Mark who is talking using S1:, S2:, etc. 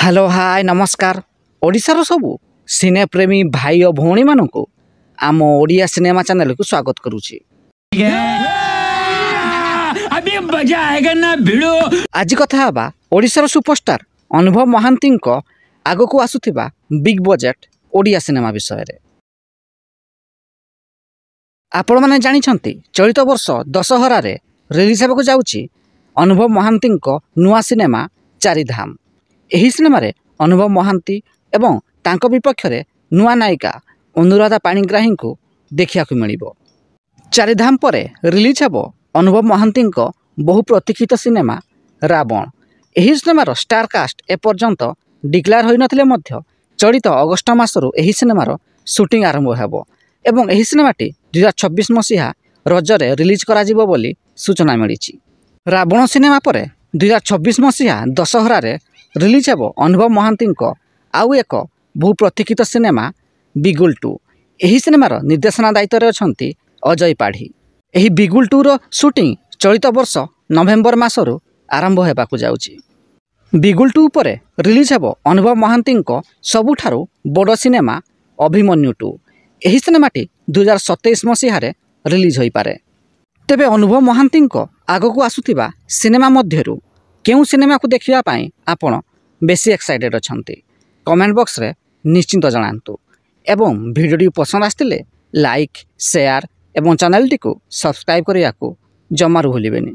S1: Hello hi नमस्कार ओडिशार सबू सिने प्रेमी भाई और भौणी मानू आम ओडिया सिनेमा चैनल को स्वागत करुछि।
S2: अभी मजा आएगा ना भिड़ो।
S1: आज कथा हबा ओडिशार सुपरस्टार अनुभव महांती आग को आसुथिबा बिग बजेट ओडिया सिनेमा विषय रे। आपण माने जानिछंती चलित वर्ष दशहरा रे रिलीज हेबाकु जाउछि अनुभव महांती नुआ सिनेमा चारिधाम। एही सिनेमा रे अनुभव महांती एवं तांको विपक्ष रे नुआ नायिका अनुराधा पाणिग्राही को देखिया को मिलिबो। चारिधाम परे रिलीज हेबो अनुभव महांती बहु प्रतीक्षित सिनेमा रावण। एही सिनेमार स्टार कास्ट एपर्यंत डिक्लेयर होई नथिले मध्य चलित अगस्ट मासरू एही सिनेमार शूटिंग आरंभ हेबो एवं एही सिनेमाटी 2026 मसीहा रजरे रिलीज करा जिवो बोली सूचना मिलिछि। रावण सिनेमा परे 2026 मसीहा दशहरा रे रिलीज हेबो अनुभव महांती आउ एक बहु प्रतीक्षित सिनेमा बिगुल 2। एही सिनेमार निर्देशना दायित्व रे अछंती अजय पाढ़ी। एही बिगुल 2 रो शूटिंग चलित वर्ष नवेम्बर मासरू आरंभ हेबाकु जाउछि। बिगुल 2 परे रिलीज हेबो अनुभव महांती सबुठारु बड़ सिनेमा अभिमन्यु 2। एही सिनेमाटी 2027 मसीहा रे रिलीज होई पारे। तेबे अनुभव महांती आगकू आसुथिबा सिनेमा मध्यरु केउ सिनेमा को देखिया पाई आपण बेसी एक्साइटेड अछंती कमेंट बॉक्स रे निश्चिंत जणांतु एवं वीडियो पसंद आस्तिले लाइक शेयर एवं चैनल टी को सब्सक्राइब करिया को जमारू भूलिबेनी।